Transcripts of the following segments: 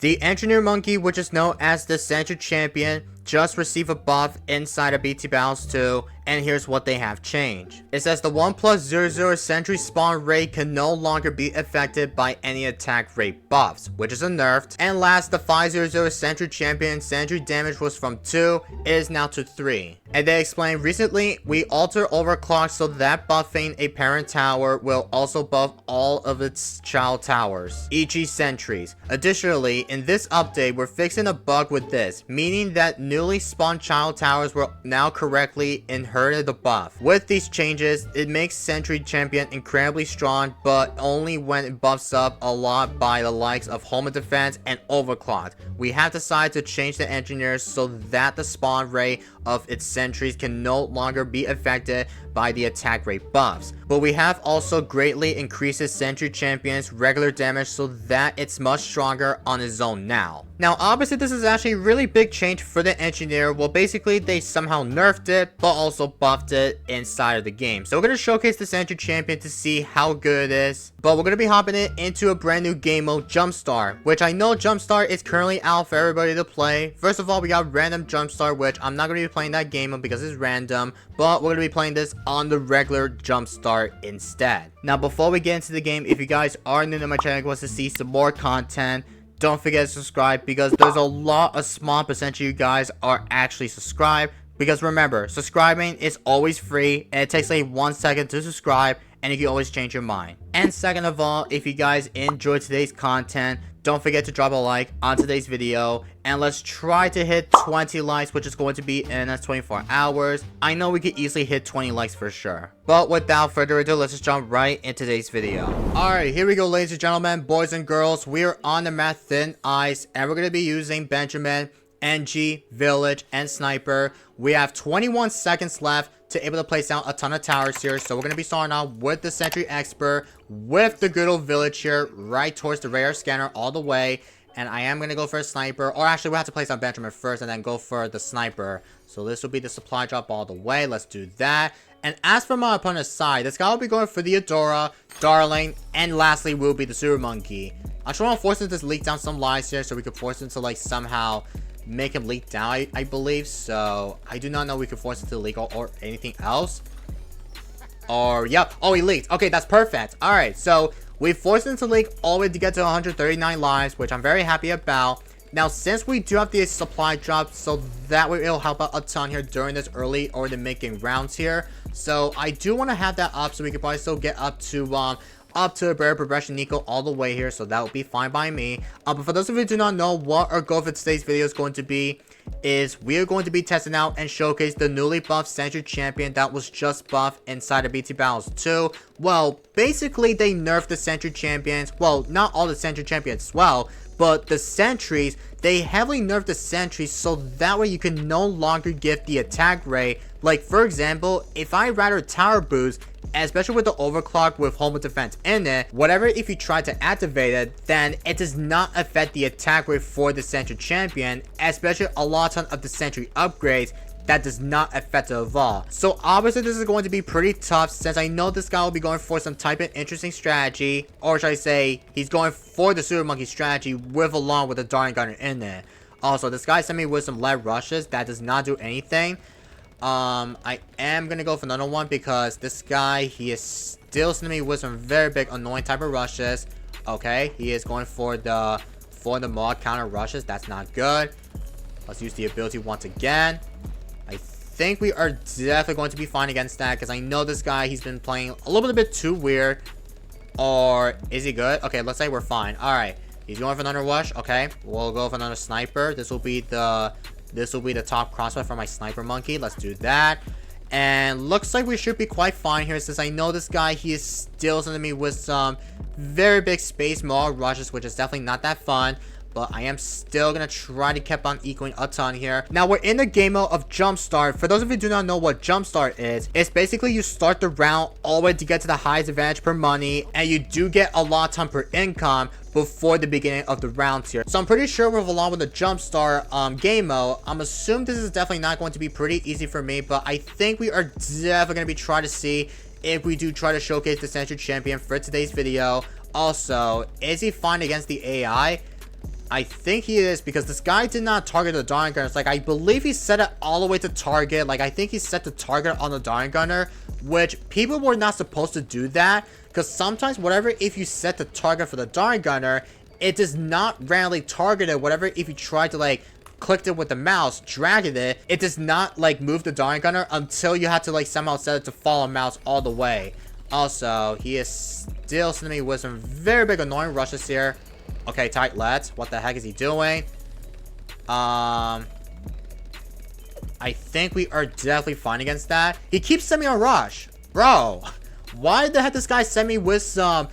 The Engineer Monkey, which is known as the Sentry Champion, just received a buff inside of BT Battles 2, and here's what they have changed. It says the 1+00 Sentry spawn rate can no longer be affected by any attack rate buffs, which is a nerfed. And last, the 500 Sentry Champion Sentry damage was from 2, it is now to 3. And they explained recently, we alter overclock so that buffing a parent tower will also buff all of its child towers, e.g. sentries. Additionally, in this update, we're fixing a bug with this, meaning that newly spawned child towers will now correctly inherit the buff. With these changes, it makes Sentry Champion incredibly strong, but only when it buffs up a lot by the likes of Home Defense and Overclock. We have decided to change the engineers so that the spawn rate of its sentries can no longer be affected by the attack rate buffs. But we have also greatly increased the Sentry Champion's regular damage so that it's much stronger on its own now. Now obviously this is actually a really big change for the engineer. Well, basically they somehow nerfed it but also buffed it inside of the game. So we're going to showcase the Sentry Champion to see how good it is. But we're going to be hopping it into a brand new game mode, Jumpstart, which I know Jumpstart is currently out for everybody to play. First of all, we got random Jumpstart, which I'm not going to be playing that game mode because it's random, but we're going to be playing this on the regular Jumpstart instead. Now before we get into the game, if you guys are new to my channel and wants to see some more content, don't forget to subscribe because there's a lot of small percentage of you guys are actually subscribed. Because remember, subscribing is always free and it takes like 1 second to subscribe and you can always change your mind. And second of all, if you guys enjoyed today's content, don't forget to drop a like on today's video and let's try to hit 20 likes, which is going to be in 24 hours. I know we could easily hit 20 likes for sure. But without further ado, let's just jump right into today's video. Alright, here we go, ladies and gentlemen, boys and girls. We are on the map Thin Ice and we're going to be using Benjamin, NG, Village, and Sniper. We have 21 seconds left to able to place down a ton of towers here. So we're going to be starting out with the Sentry Expert with the good old Village here right towards the radar scanner all the way. And I am going to go for a Sniper. Or actually, we have to place down Benjamin first and then go for the Sniper. So this will be the supply drop all the way. Let's do that. And as for my opponent's side, this guy will be going for the Adora, Darling, and lastly will be the Super Monkey. I just want to force him to leak down some lives here so we could force him to like somehow make him leak down, I believe. So I do not know we could force him to leak or anything else. Or yep, oh, he leaked. Okay, that's perfect. All right, so we forced him to leak all the way to get to 139 lives, which I'm very happy about. Now since we do have the supply drop, so that way it'll help out a ton here during this early or the mid-game rounds here. So I do want to have that up so we can probably still get up to a better progression Nico all the way here, so that will be fine by me. But for those of you who do not know, what our goal for today's video is going to be is we are going to be testing out and showcase the newly buffed Sentry Champion that was just buffed inside of BT Battles 2. Well, basically they nerfed the Sentry Champions. Well, not all the Sentry Champions as well, but the Sentries, they heavily nerfed the Sentries so that way you can no longer give the attack rate. Like for example, if I rather tower boost, especially with the overclock with Home Defense in it, whatever if you try to activate it, then it does not affect the attack rate for the Sentry Champion, especially a lot of the Sentry upgrades that does not affect it at all. So obviously this is going to be pretty tough since I know this guy will be going for some type of interesting strategy, or should I say he's going for the Super Monkey strategy with along with the Darling Gunner in it. Also, this guy sent me with some lead rushes that does not do anything. I am gonna go for another one because this guy, he is still sending me with some very big annoying type of rushes. Okay, he is going for the mod counter rushes. That's not good. Let's use the ability once again. I think we are definitely going to be fine against that because I know this guy, he's been playing a little bit too weird. Or is he good? Okay, let's say we're fine. All right, he's going for another rush. Okay, we'll go for another Sniper. This will be the top crossbow for my Sniper Monkey. Let's do that. And looks like we should be quite fine here since I know this guy, he is still sending me with some very big space maul rushes, which is definitely not that fun. But I am still going to try to keep on equaling a ton here. Now, we're in the game mode of Jumpstart. For those of you who do not know what Jumpstart is, it's basically you start the round all the way to get to the highest advantage per money. And you do get a lot of ton per income before the beginning of the rounds here. So I'm pretty sure we're along with the Jumpstart game mode. I'm assuming this is definitely not going to be pretty easy for me. But I think we are definitely going to be trying to see if we do try to showcase the Sentry Champion for today's video. Also, is he fine against the AI? I think he is, because this guy did not target the Dart Gunner. It's like, I believe he set it all the way to target. Like, I think he set the target on the Dart Gunner, which people were not supposed to do that. Because sometimes, whatever, if you set the target for the Dart Gunner, it does not randomly target it. Whatever, if you try to, like, click it with the mouse, drag it does not, like, move the Dart Gunner until you have to, like, somehow set it to follow mouse all the way. Also, he is still sending me with some very big annoying rushes here. Okay, tight let's. What the heck is he doing? I think we are definitely fine against that. He keeps sending me a rush. Bro, why the heck this guy send me with some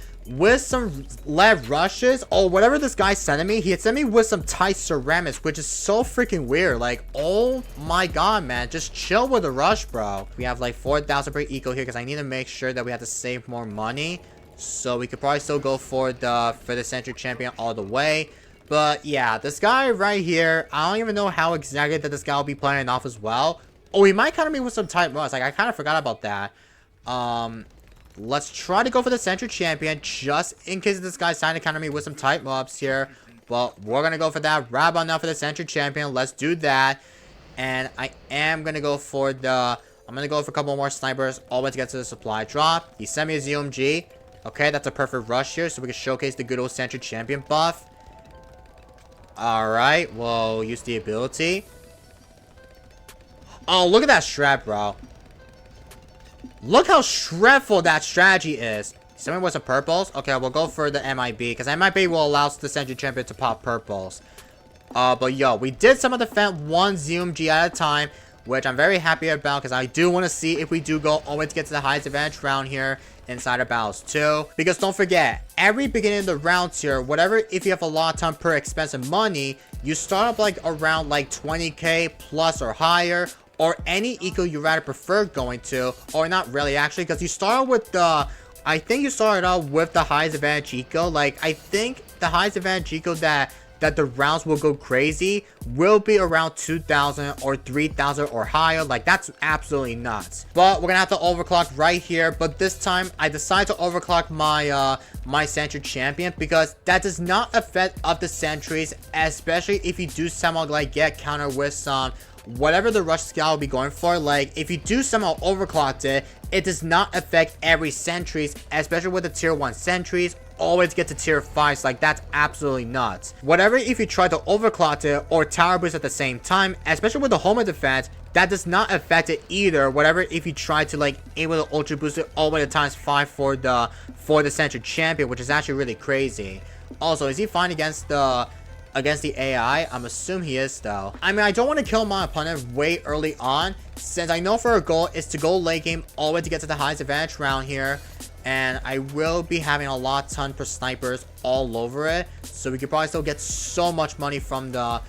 lead rushes? Or whatever this guy sending me, he had sent me with some tight ceramics, which is so freaking weird. Like, oh my god, man, just chill with the rush, bro. We have like 4,000 per eco here, because I need to make sure that we have to save more money. So we could probably still go for the Sentry champion all the way. But yeah, this guy right here, I don't even know how exactly that this guy will be playing off as well. Oh, he might counter me with some tight runs. Like, I kind of forgot about that. Let's try to go for the Sentry champion, just in case this guy's trying to counter me with some tight mobs here. Well, we're gonna go for that. Right about now for the Sentry champion. Let's do that. And I am gonna go for the... I'm gonna go for a couple more snipers all the way to get to the supply drop. He sent me a ZMG. Okay, that's a perfect rush here, so we can showcase the good old Sentry champion buff. Alright, we'll use the ability. Oh, look at that strat, bro. Look how shredful that strategy is. Someone with some purples? Okay, we'll go for the MIB, because MIB will allow the Sentry champion to pop purples. But yo, we did some of the defend one ZMG at a time, which I'm very happy about, because I do want to see if we do go all the way to get to the highest advantage round here inside of battles too. Because don't forget, every beginning of the rounds here, whatever, if you have a lot of time per expensive money, you start up like around like 20k plus or higher, or any eco you rather prefer going to, or not really actually, because you start with the... I think you started out with the highest advantage eco. Like, I think the highest advantage eco that the rounds will go crazy will be around 2,000 or 3,000 or higher. Like, that's absolutely nuts. But we're gonna have to overclock right here. But this time, I decided to overclock my my Sentry champion, because that does not affect up the sentries, especially if you do somehow like get counter with some whatever the rush skill will be going for. Like, if you do somehow overclocked it, it does not affect every sentries, especially with the tier 1 sentries. Always get to tier 5s. Like, that's absolutely nuts. Whatever, if you try to overclock it or tower boost at the same time, especially with the home defense, that does not affect it either. Whatever, if you try to like able to ultra boost it all the way to ×5 for the Sentry champion, which is actually really crazy. Also, is he fine against the AI? I'm assuming he is, though. I mean, I don't want to kill my opponent way early on, since I know for our goal is to go late game all the way to get to the highest advantage round here. And I will be having a ton per snipers all over it, so we could probably still get so much money from the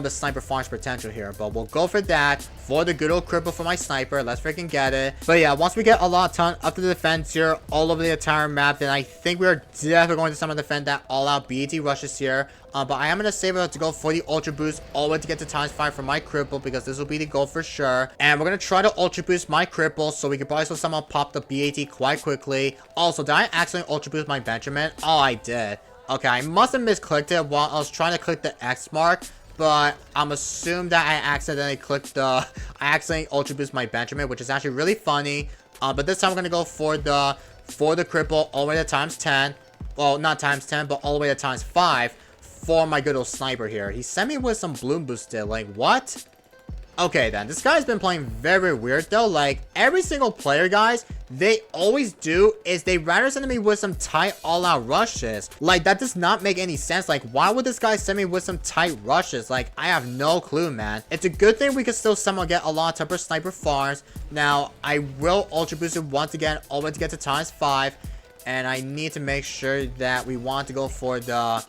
sniper farms potential here. But we'll go for that, for the good old cripple for my sniper. Let's freaking get it. But yeah, once we get a ton up to the defense here all over the entire map, then I think we are definitely going to somehow defend that all-out BAT rushes here. But I am going to save it to go for the ultra boost all the way to get to ×5 for my cripple, because this will be the goal for sure. And we're going to try to ultra boost my cripple, so we can probably still somehow pop the BAT quite quickly. Also, did I accidentally ultra boost my Benjamin? Oh, I did. Okay, I must have misclicked it while I was trying to click the X mark. But I'm assuming that I accidentally ultra boost my Benjamin, which is actually really funny. But this time I'm gonna go for the cripple all the way to ×10. Well, not ×10, but all the way to ×5 for my good old sniper here. He sent me with some Bloon boosted. Like, what? Okay, then. This guy's been playing very weird, though. Like, every single player, guys, they always do is they rather send me with some tight all-out rushes. Like, that does not make any sense. Like, why would this guy send me with some tight rushes? Like, I have no clue, man. It's a good thing we can still somehow get a lot of temper sniper farms. Now, I will ultra boost it once again, all the way to get to ×5. And I need to make sure that we want to go for the...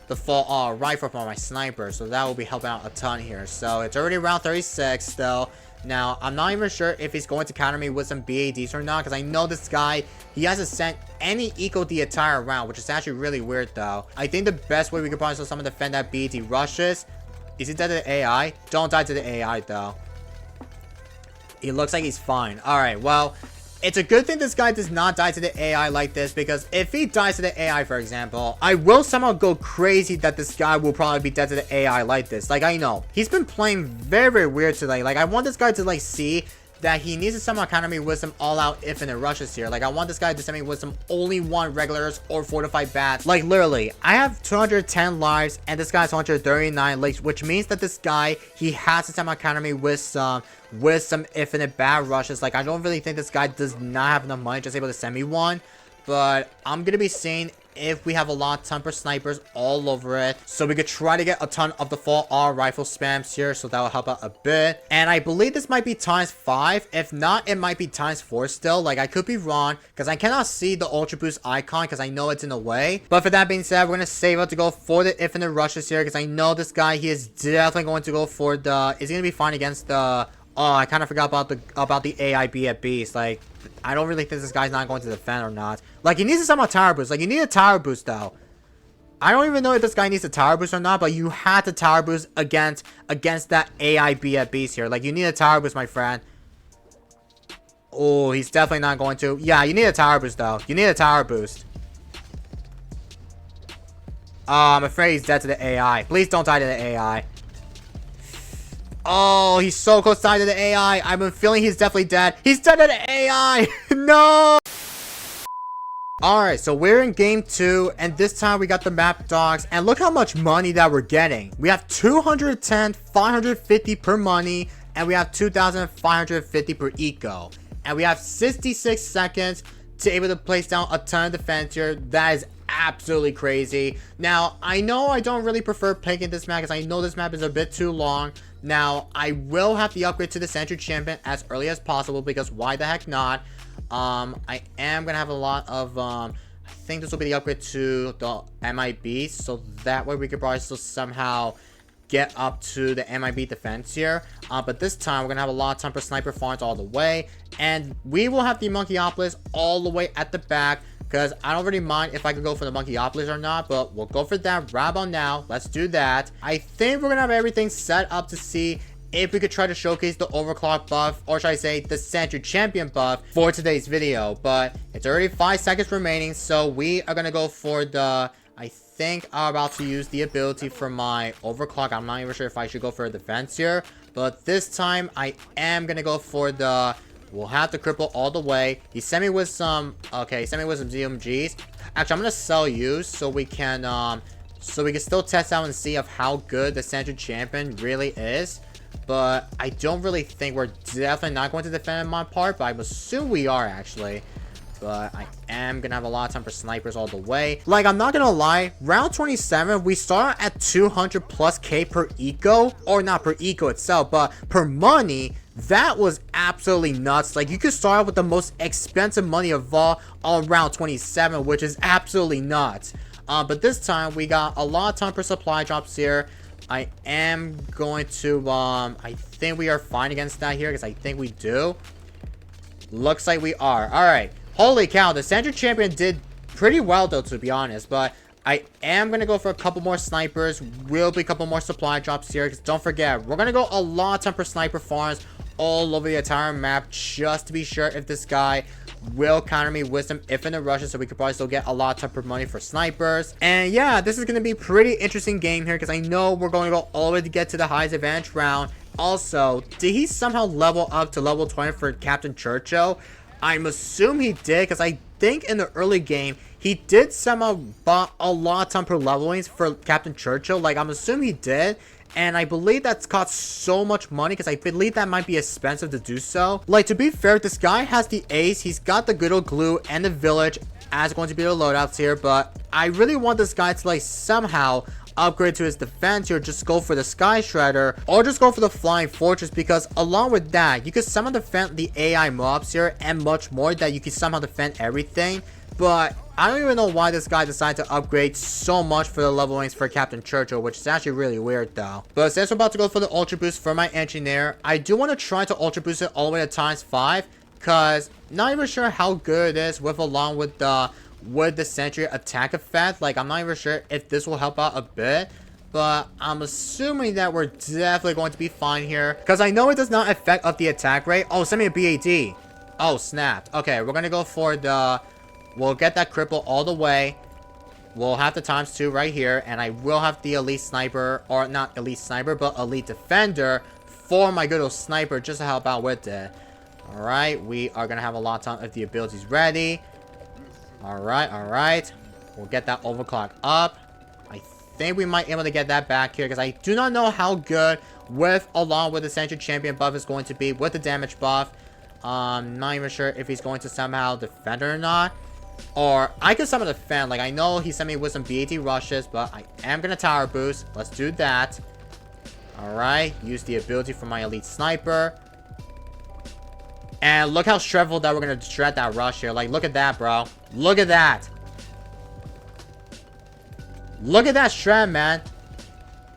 the full rifle for my sniper, so that will be helping out a ton here. So it's already round 36 though. Now I'm not even sure if he's going to counter me with some BADs or not, because I know this guy, he hasn't sent any eco the entire round, which is actually really weird though. I think the best way we could probably someone defend that BAD rushes is he dead to the AI? Don't die to the AI though. He looks like he's fine. Alright, well, It's a good thing this guy does not die to the AI like this, because if he dies to the AI, for example, I will somehow go crazy that this guy will probably be dead to the AI like this. Like, I know he's been playing very, very weird today. Like, I want this guy to like see that he needs to somehow Academy Wisdom all out infinite rushes here. Like, I want this guy to send me Wisdom only one regulars or fortified bats. Like, literally, I have 210 lives and this guy has 139, like, which means that this guy, he has to somehow Academy with some infinite bat rushes. Like, I don't really think this guy does not have enough money just able to send me one. But I'm gonna be seeing if we have a lot of temper snipers all over it, so we could try to get a ton of the full R rifle spams here, so that will help out a bit. And I believe this might be ×5. If not, it might be ×4 still. Like, I could be wrong because I cannot see the ultra boost icon because I know it's in the way. But for that being said, we're gonna save up to go for the infinite rushes here, because I know this guy, he is definitely going to go for the, is he gonna be fine against the, oh, I kind of forgot about the AIB at Beast. Like, I don't really think this guy's not going to defend or not. Like, he needs to summon a tower boost. Like, you need a tower boost, though. I don't even know if this guy needs a tower boost or not, but you had to tower boost against that AIB at Beast here. Like, you need a tower boost, my friend. Oh, he's definitely not going to. Yeah, you need a tower boost, though. You need a tower boost. I'm afraid he's dead to the AI. Please don't die to the AI. Oh, he's so close to dying to the AI. I've been feeling he's definitely dead. He's dead to the AI. No. Alright, so we're in game 2, and this time we got the map dogs, and look how much money that we're getting. We have 210, 550 per money, and we have 2,550 per eco. And we have 66 seconds to able to place down a ton of defense here. That is absolutely crazy. Now, I know I don't really prefer picking this map, because I know this map is a bit too long. Now, I will have the upgrade to the Sentry champion as early as possible, because why the heck not? I am gonna have a lot of, I think this will be the upgrade to the MIB, so that way we could probably still somehow get up to the MIB defense here. But this time, we're gonna have a lot of temper sniper farms all the way, and we will have the Monkeyopolis all the way at the back, because I don't really mind if I could go for the Monkeyopolis or not, but we'll go for that right about now. Let's do that. I think we're gonna have everything set up to see if we could try to showcase the overclock buff, or should I say the Sentry champion buff, for today's video. But it's already 5 seconds remaining, so we are gonna go for the, I think I'm about to use the ability for my overclock. I'm not even sure if I should go for a defense here, but this time I am gonna go for the, we'll have to cripple all the way. He sent me with some, okay, he sent me with some ZMGs. Actually, I'm gonna sell you so we can still test out and see of how good the Sentry champion really is. But I don't really think we're definitely not going to defend my part, but I assume we are actually. But I am gonna have a lot of time for snipers all the way. Like, I'm not gonna lie, round 27 we start at 200 plus K per eco, or not per eco itself, but per money. That was absolutely nuts. Like, you could start out with the most expensive money of all on round 27, which is absolutely nuts. But this time we got a lot of time for supply drops here. I am going to, I think we are fine against that here, because I think we do. Looks like we are. Alright. Holy cow, the Sentry champion did pretty well, though, to be honest. But I am going to go for a couple more snipers. Will be a couple more supply drops here, because don't forget, we're going to go a lot of time for sniper farms all over the entire map, just to be sure if this guy will counter me with some infinite rushes, so we could probably still get a lot of temper money for snipers. And yeah, this is going to be a pretty interesting game here, because I know we're going to go all the way to get to the highest advantage round. Also, did he somehow level up to level 20 for Captain Churchill? I'm assuming he did, because I think in the early game he did somehow bought a lot of temper levelings for Captain Churchill. Like, I'm assuming he did. And I believe that's cost so much money, because I believe that might be expensive to do so. Like, to be fair, this guy has the ace, he's got the good old glue and the village as going to be the loadouts here. But I really want this guy to, like, somehow upgrade to his defense here. Just go for the Sky Shredder, or just go for the Flying Fortress, because along with that, you can somehow defend the AI mobs here and much more, that you can somehow defend everything. But I don't even know why this guy decided to upgrade so much for the levelings for Captain Churchill, which is actually really weird though. But since we're about to go for the Ultra Boost for my engineer, I do want to try to Ultra Boost it all the way to ×5, because not even sure how good it is along with the Sentry attack effect. Like, I'm not even sure if this will help out a bit, but I'm assuming that we're definitely going to be fine here, because I know it does not affect up the attack rate. Oh, send me a BAD. Oh, snapped. Okay, we're gonna go for the... We'll get that cripple all the way. We'll have the ×2 right here. And I will have the elite sniper. Or not elite sniper, but elite defender. For my good old sniper, just to help out with it. Alright, we are gonna have a lot of the abilities ready. Alright. We'll get that overclock up. I think we might be able to get that back here. Because I do not know how good along with the Sentry Champion buff is going to be. With the damage buff. Not even sure if he's going to somehow defend or not. Or I could somehow defend. Like, I know he sent me with some BAT rushes. But I am going to tower boost. Let's do that. Alright. Use the ability for my elite sniper. And look how shriveled that we're going to shred that rush here. Like, look at that, bro. Look at that. Look at that shred, man.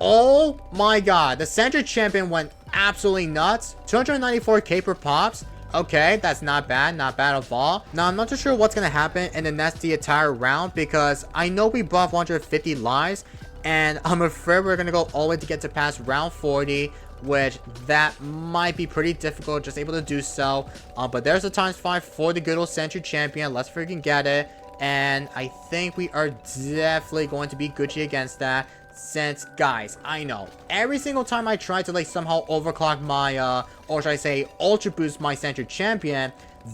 Oh my god. The Sentry Champion went absolutely nuts. 294k per pops. Okay, that's not bad. Not bad at all. Now, I'm not too sure what's going to happen in the entire round. Because I know we buff 150 lives. And I'm afraid we're going to go all the way to get to past round 40. Which that might be pretty difficult. Just able to do so. But there's a ×5 for the good old Sentry Champion. Let's freaking get it. And I think we are definitely going to be Gucci against that. Since, guys, I know every single time I try to like somehow overclock my or should I say ultra boost my Sentry Champion,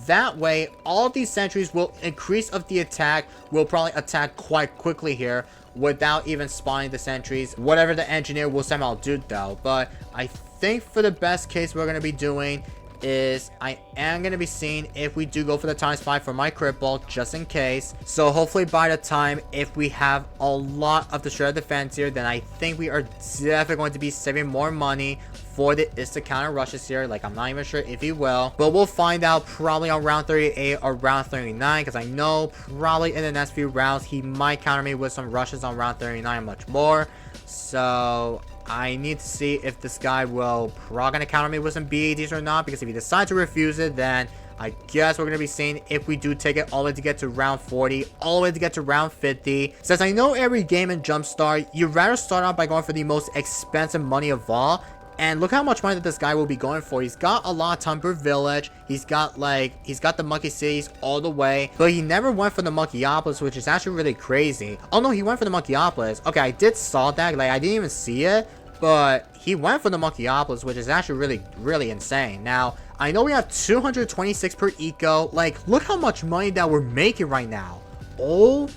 that way all these sentries will increase of the attack, will probably attack quite quickly here without even spawning the sentries, whatever the engineer will somehow do though. But I think for the best case we're going to be doing is I am going to be seeing if we do go for the ×5 for my cripple, just in case. So hopefully by the time, if we have a lot of the shred defense here, then I think we are definitely going to be saving more money for the Insta counter rushes here. Like, I'm not even sure if he will, but we'll find out probably on round 38 or round 39, because I know probably in the next few rounds he might counter me with some rushes on round 39 much more. So I need to see if this guy will probably gonna counter me with some BADs or not, because if he decides to refuse it, then I guess we're gonna be seeing if we do take it all the way to get to round 40, all the way to get to round 50. Since I know every game in Jumpstart, you'd rather start out by going for the most expensive money of all. And look how much money that this guy will be going for. He's got a lot of Tumper Village. He's got the Monkey Cities all the way. But he never went for the Monkeyopolis, which is actually really crazy. Oh no, he went for the Monkeyopolis. Okay, I did saw that. Like, I didn't even see it. But he went for the Monkeyopolis, which is actually really insane. Now, I know we have 226 per eco. Like, look how much money that we're making right now. Oh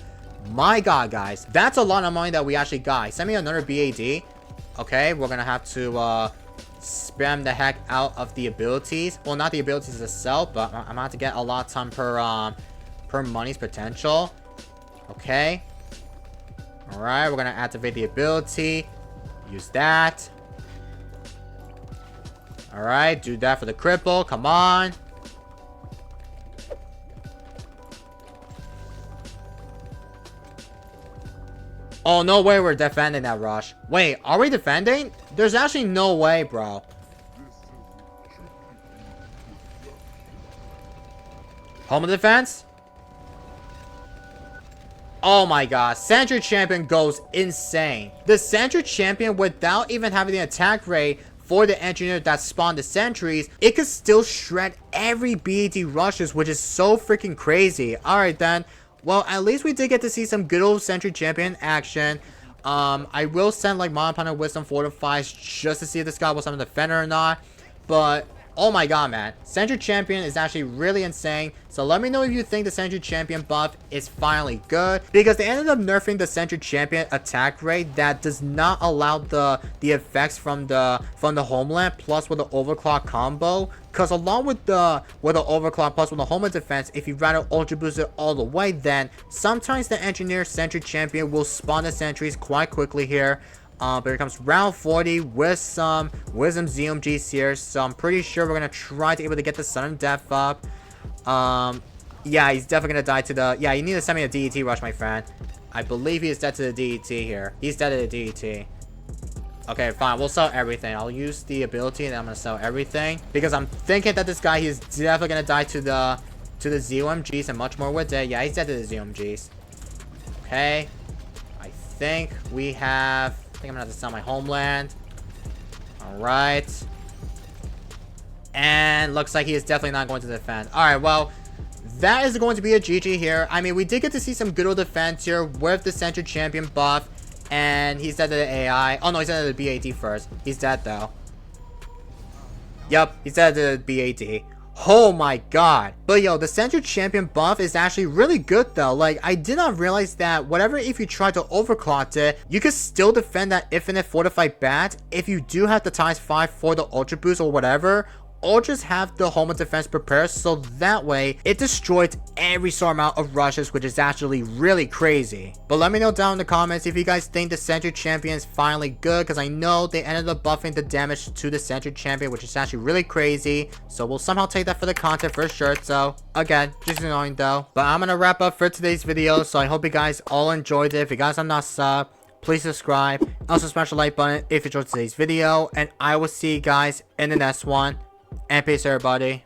my god, guys. That's a lot of money that we actually got. Send me another BAD. Okay, we're gonna have to spam the heck out of the abilities. Well, not the abilities itself, but I'm gonna have to get a lot of time per money's potential. Okay. Alright, we're gonna activate the ability. Use that. Alright, do that for the cripple. Come on. Oh, no way we're defending that rush. Wait, are we defending? There's actually no way, bro. Home defense? Oh my god. Sentry Champion goes insane. The Sentry Champion, without even having the attack rate for the engineer that spawned the sentries, it could still shred every BAD rushes, which is so freaking crazy. Alright then. Well, at least we did get to see some good old Sentry Champion action. I will send like Monopana Wisdom Fortifies just to see if this guy will summon the defender or not. But oh my god, man. Sentry Champion is actually really insane. So let me know if you think the Sentry Champion buff is finally good. Because they ended up nerfing the Sentry Champion attack rate that does not allow the effects from the homeland plus with the overclock combo. Because along with the overclock plus with the homeland defense, if you rather ultra boost it all the way, then sometimes the engineer Sentry Champion will spawn the sentries quite quickly here. But here comes round 40 with some ZMGs here. So I'm pretty sure we're going to try to be able to get the sudden death up. Yeah, he's definitely going to die to the... Yeah, you need to send me a DET rush, my friend. I believe he is dead to the DET here. He's dead to the DET. Okay, fine. We'll sell everything. I'll use the ability and then I'm going to sell everything. Because I'm thinking that this guy, he's definitely going to die to the ZOMGs and much more with it. Yeah, he's dead to the ZOMGs. Okay. I think we have... I think I'm gonna have to sell my homeland. Alright. And looks like he is definitely not going to defend. Alright, well, that is going to be a GG here. I mean, we did get to see some good old defense here with the Sentry champion buff. And he's dead to the AI. Oh no, he's dead to the BAT first. He's dead though. Yep, he's dead to the BAT. Oh my god. But yo, the Sentry champion buff is actually really good though. Like, I did not realize that whatever if you try to overclock it, you can still defend that infinite fortified bat if you do have the ×5 for the ultra boost or whatever. Or just have the home of defense prepared, so that way it destroys every sort amount of rushes, which is actually really crazy. But let me know down in the comments if you guys think the Sentry champion is finally good, because I know they ended up buffing the damage to the Sentry champion, which is actually really crazy. So we'll somehow take that for the content for sure. So again, just annoying though. But I'm gonna wrap up for today's video, so I hope you guys all enjoyed it. If you guys have not subbed, please subscribe. Also smash the like button if you enjoyed today's video, and I will see you guys in the next one. And peace everybody.